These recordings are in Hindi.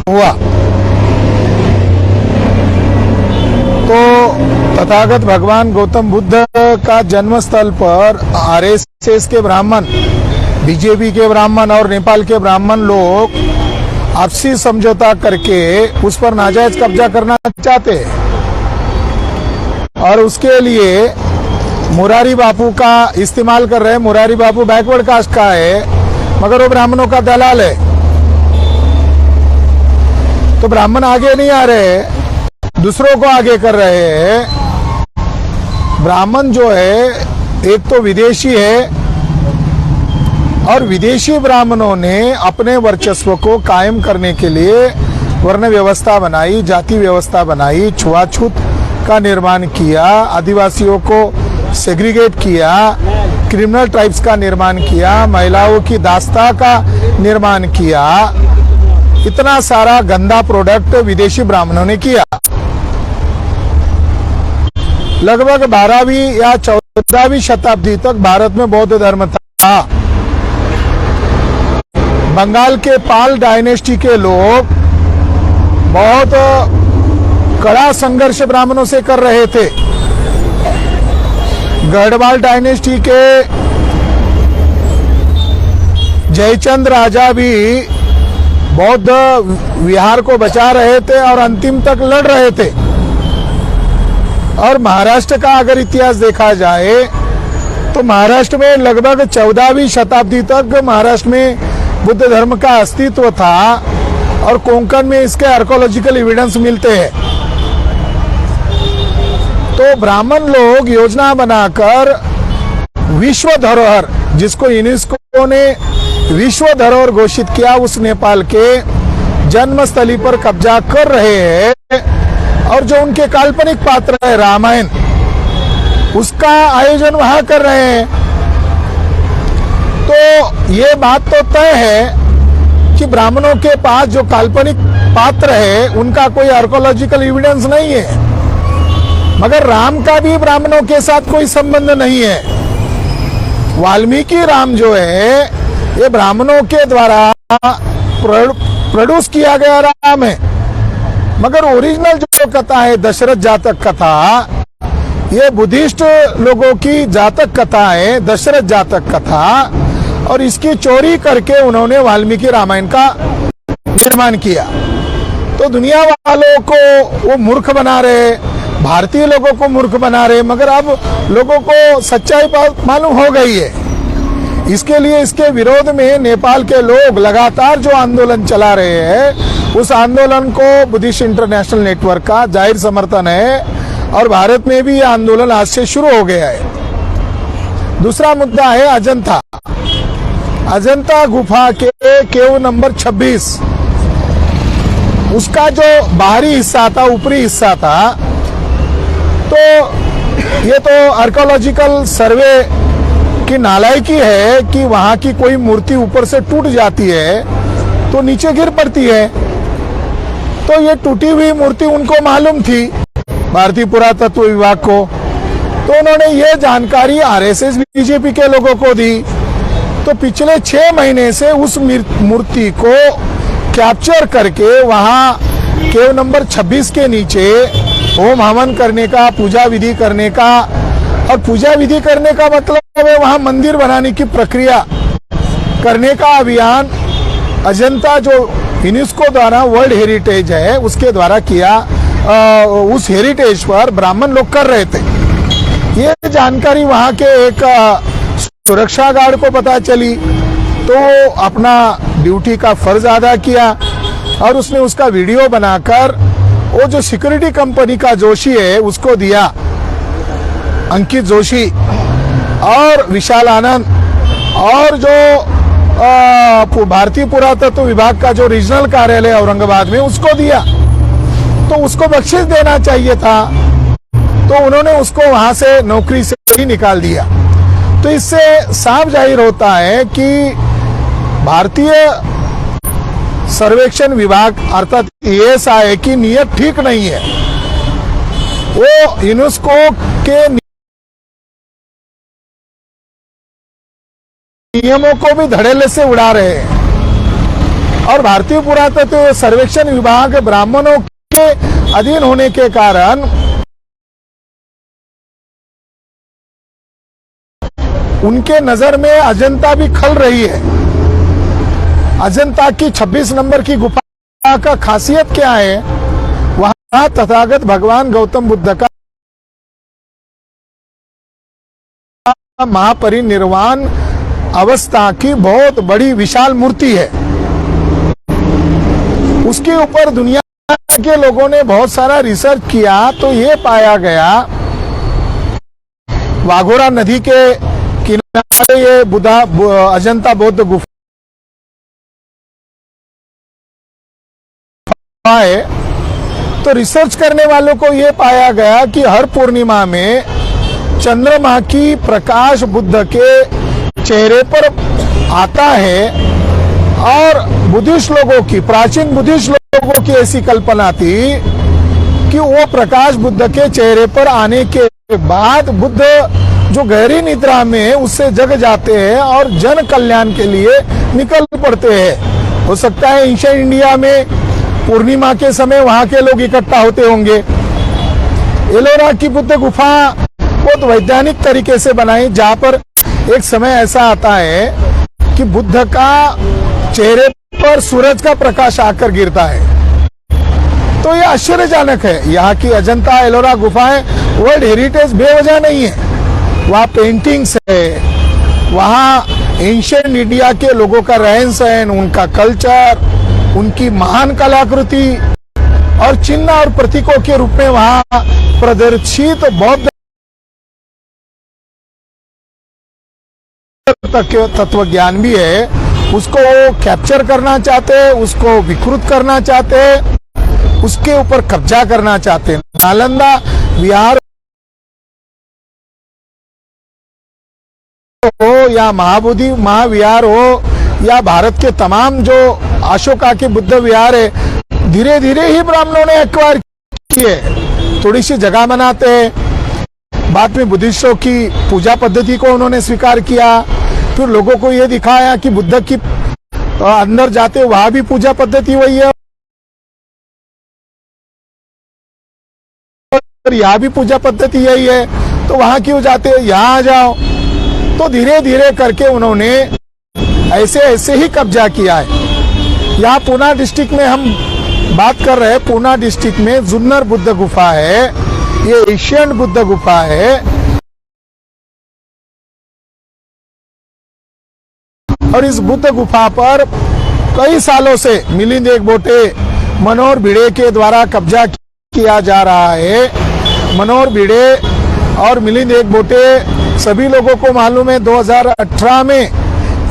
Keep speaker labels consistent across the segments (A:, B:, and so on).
A: हुआ तो तथागत भगवान गौतम बुद्ध का जन्म स्थल पर आरएसएस के ब्राह्मण, बीजेपी के ब्राह्मण और नेपाल के ब्राह्मण लोग आपसी समझौता करके उस पर नाजायज कब्जा करना चाहते हैं और उसके लिए मुरारी बापू का इस्तेमाल कर रहे हैं। मुरारी बापू बैकवर्ड कास्ट का है मगर वो ब्राह्मणों का दलाल है, तो ब्राह्मण आगे नहीं आ रहे, दूसरों को आगे कर रहे हैं। ब्राह्मण जो है एक तो विदेशी है और विदेशी ब्राह्मणों ने अपने वर्चस्व को कायम करने के लिए वर्ण व्यवस्था बनाई, जाति व्यवस्था बनाई, छुआछूत का निर्माण किया, आदिवासियों को सेग्रीगेट किया, क्रिमिनल ट्राइब्स का निर्माण किया, महिलाओं की दास्ता का निर्माण किया। इतना सारा गंदा प्रोडक्ट विदेशी ब्राह्मणों ने किया। लगभग 12वीं या 14वीं शताब्दी तक भारत में बौद्ध धर्म था। बंगाल के पाल डायनेस्टी के लोग बहुत कड़ा संघर्ष ब्राह्मणों से कर रहे थे। गढ़वाल डायनेस्टी के जयचंद राजा भी बौद्ध विहार को बचा रहे थे और अंतिम तक लड़ रहे थे। और महाराष्ट्र का अगर इतिहास देखा जाए तो महाराष्ट्र में लगभग 14वीं शताब्दी तक महाराष्ट्र में बुद्ध धर्म का अस्तित्व था और कोंकण में इसके आर्कोलॉजिकल एविडेंस मिलते हैं। तो ब्राह्मण लोग योजना बनाकर विश्व धरोहर, जिसको यूनेस्को ने विश्व धरोहर घोषित किया, उस नेपाल के जन्मस्थली पर कब्जा कर रहे हैं और जो उनके काल्पनिक पात्र है रामायण, उसका आयोजन वहां कर रहे हैं। तो ये बात तो तय है कि ब्राह्मणों के पास जो काल्पनिक पात्र है उनका कोई आर्कोलॉजिकल एविडेंस नहीं है, मगर राम का भी ब्राह्मणों के साथ कोई संबंध नहीं है। वाल्मीकि राम जो है ये ब्राह्मणों के द्वारा प्रोड्यूस किया गया राम है, मगर ओरिजिनल जो कथा है दशरथ जातक कथा, ये बुद्धिस्ट लोगों की जातक कथा है, दशरथ जातक कथा, और इसकी चोरी करके उन्होंने वाल्मीकि रामायण का निर्माण किया। तो दुनिया वालों को वो मूर्ख बना रहे, भारतीय लोगों को मूर्ख बना रहे, मगर अब लोगों को सच्चाई मालूम हो गई है। इसके लिए इसके विरोध में नेपाल के लोग लगातार जो आंदोलन चला रहे हैं, उस आंदोलन को बुद्धिस्ट इंटरनेशनल नेटवर्क का जाहिर समर्थन है और भारत में भी यह आंदोलन आज से शुरू हो गया है। दूसरा मुद्दा है अजंता। अजंता गुफा के केव नंबर 26, उसका जो बाहरी हिस्सा था, ऊपरी हिस्सा था, तो ये तो आर्कोलॉजिकल सर्वे की नालायकी है कि वहां की कोई मूर्ति ऊपर से टूट जाती है तो नीचे गिर पड़ती है। तो ये टूटी हुई मूर्ति उनको मालूम थी, भारतीय पुरातत्व विभाग को, तो उन्होंने ये जानकारी आरएसएस बीजेपी के लोगों को दी। तो पिछले 6 महीने से उस मूर्ति को कैप्चर करके वहां केव नंबर 26 के नीचे होम हवन करने का, पूजा विधि करने का, और पूजा विधि करने का मतलब है वहां मंदिर बनाने की प्रक्रिया करने का अभियान अजंता जो यूनेस्को द्वारा वर्ल्ड हेरिटेज है उसके द्वारा किया। उस हेरिटेज पर ब्राह्मण लोग कर रहे थे। ये जानकारी वहां के एक सुरक्षा गार्ड को पता चली तो वो अपना ड्यूटी का फर्ज अदा किया और उसने उसका वीडियो बनाकर वो जो सिक्योरिटी कंपनी का जोशी है उसको दिया, अंकित जोशी और विशाल आनंद, और जो भारतीय पुरातत्व विभाग का जो रीजनल कार्यालय औरंगाबाद में उसको दिया। तो उसको बख्शिश देना चाहिए था, तो उन्होंने उसको वहां से नौकरी से ही निकाल दिया। तो इससे साफ जाहिर होता है कि भारतीय सर्वेक्षण विभाग अर्थात एएसआई की नीयत ठीक नहीं है। वो यूनेस्को के नियमों को भी धड़ल्ले से उड़ा रहे हैं। और भारतीय पुरातत्व सर्वेक्षण विभाग ब्राह्मणों के अधीन होने के कारण उनके नजर में अजंता भी खल रही है। अजंता की 26 नंबर की गुफा का खासियत क्या है? वहां तथागत भगवान गौतम बुद्ध का महापरिनिर्वाण अवस्था की बहुत बड़ी विशाल मूर्ति है। उसके ऊपर दुनिया के लोगों ने बहुत सारा रिसर्च किया तो ये पाया गया वाघोरा नदी के किनारे ये अजंता बौद्ध गुफा है। तो रिसर्च करने वालों को ये पाया गया कि हर पूर्णिमा में चंद्रमा की प्रकाश बुद्ध के चेहरे पर आता है और बुद्धिस्ट लोगों की, प्राचीन बुद्धिस्ट लोगों की ऐसी कल्पना थी कि वो प्रकाश बुद्ध के चेहरे पर आने के बाद बुद्ध जो गहरी निद्रा में उससे जग जाते हैं और जन कल्याण के लिए निकल पड़ते हैं। हो सकता है एशियन इंडिया में पूर्णिमा के समय वहां के लोग इकट्ठा होते होंगे। एलोरा की बुद्ध गुफा बहुत वैज्ञानिक तरीके से बनाई, जहां पर एक समय ऐसा आता है कि बुद्ध का चेहरे पर सूरज का प्रकाश आकर गिरता है। तो ये आश्चर्यजनक है। यहाँ की अजंता एलोरा गुफाएं वर्ल्ड हेरिटेज बेवजह नहीं है। वहाँ पेंटिंग्स है, वहाँ एंशिएंट इंडिया के लोगों का रहन सहन, उनका कल्चर, उनकी महान कलाकृति और चिन्ह और प्रतीकों के रूप में वहाँ प्रदर्शित बौद्ध तत्व ज्ञान भी है। उसको कैप्चर करना चाहते हैं, उसको विकृत करना चाहते हैं, उसके ऊपर कब्जा करना चाहते हैं। नालंदा विहार हो या महाबोधि महाविहार हो या भारत के तमाम जो अशोका के बुद्ध विहार है, धीरे धीरे ही ब्राह्मणों ने एक्वायर किए। थोड़ी सी जगह बनाते हैं, बाद में बुद्धिस्टों की पूजा पद्धति को उन्होंने स्वीकार किया। फिर लोगों को यह दिखाया कि बुद्ध की अंदर जाते वहां भी पूजा पद्धति वही है और यहाँ भी पूजा पद्धति यही है, तो वहां क्यों जाते, यहाँ आ जाओ। तो धीरे धीरे करके उन्होंने ऐसे ऐसे ही कब्जा किया है। यहाँ पूना डिस्ट्रिक्ट में हम बात कर रहे हैं। पूना डिस्ट्रिक्ट में जुन्नर बुद्ध गुफा है, ये एशियन बुद्ध गुफा है और इस बुद्ध गुफा पर कई सालों से मिलिंद एकबोटे, मनोहर भिड़े के द्वारा कब्जा किया जा रहा है। मनोहर भिड़े और मिलिंद एकबोटे सभी लोगों को मालूम है 2018 में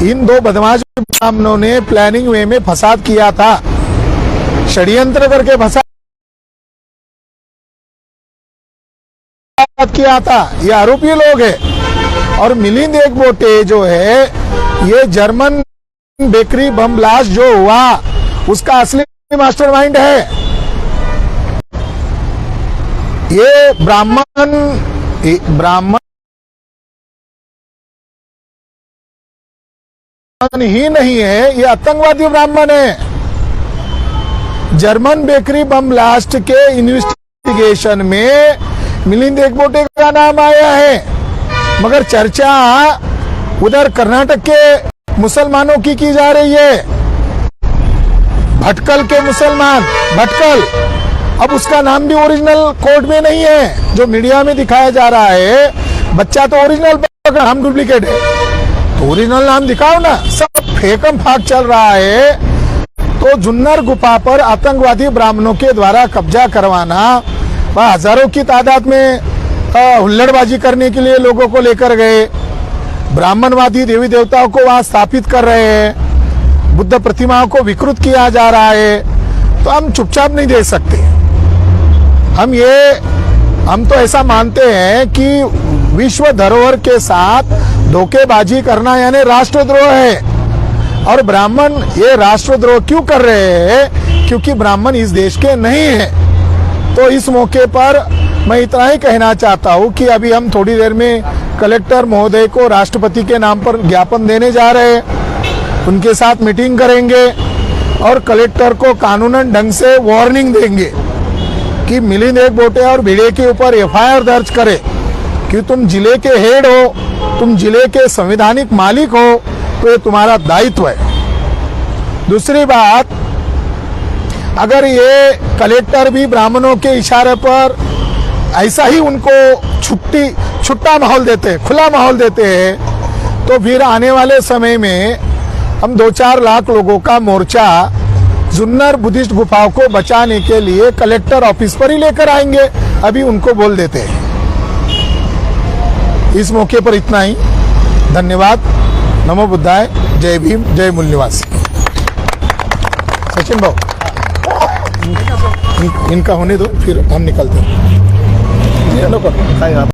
A: इन दो बदमाश ब्राह्मणों ने प्लानिंग वे में फसाद किया था, षड्यंत्र करके फसाद किया था। ये आरोपी लोग हैं। और मिलिंद एकबोटे जो है ये जर्मन बेकरी बम ब्लास्ट जो हुआ उसका असली मास्टरमाइंड है। ये ब्राह्मण ही नहीं है, ये आतंकवादी ब्राह्मण है। जर्मन बेकरी बम ब्लास्ट के इन्वेस्टिगेशन में मिलिंद एकबोटे का नाम आया है, मगर चर्चा उधर कर्नाटक के मुसलमानों की जा रही है। भटकल के मुसलमान, भटकल, अब उसका नाम भी ओरिजिनल कोड में नहीं है जो मीडिया में दिखाया जा रहा है। बच्चा तो ओरिजिनल पकड़, हम डुप्लीकेट है, तो ओरिजिनल नाम दिखाओ ना। सब फेकम फाक चल रहा है। तो जुन्नर गुफा पर आतंकवादी ब्राह्मणों के द्वारा कब्जा करवाना, वह हजारों की तादाद में हुल्लड़बाजी करने के लिए लोगों को लेकर गए, ब्राह्मणवादी देवी देवताओं को वहां स्थापित कर रहे हैं, बुद्ध प्रतिमाओं को विकृत किया जा रहा है। तो हम चुपचाप नहीं दे सकते। हम तो ऐसा मानते हैं कि विश्व धरोहर के साथ धोखेबाजी करना यानी राष्ट्रद्रोह है। और ब्राह्मण ये राष्ट्रद्रोह क्यों कर रहे हैं? क्योंकि ब्राह्मण इस देश के नहीं है। तो इस मौके पर मैं इतना ही कहना चाहता हूं कि अभी हम थोड़ी देर में कलेक्टर महोदय को राष्ट्रपति के नाम पर ज्ञापन देने जा रहे हैं, उनके साथ मीटिंग करेंगे और कलेक्टर को कानूनन ढंग से वार्निंग देंगे कि मिलिंद एकबोटे और भिड़े के ऊपर एफआईआर दर्ज करे कि तुम जिले के हेड हो, तुम जिले के संवैधानिक मालिक हो, तो ये तुम्हारा दायित्व है। दूसरी बात, अगर ये कलेक्टर भी ब्राह्मणों के इशारे पर ऐसा ही उनको छुट्टा माहौल देते हैं, खुला माहौल देते हैं, तो फिर आने वाले समय में हम 2-4 लाख लोगों का मोर्चा जुन्नर बुद्धिस्ट गुफाओं को बचाने के लिए कलेक्टर ऑफिस पर ही लेकर आएंगे। अभी उनको बोल देते हैं। इस मौके पर इतना ही। धन्यवाद। नमो बुद्धाय। जय भीम, जय मूल निवासी। सचिन भाऊ, इनका होने दो, फिर हम निकलते हैं।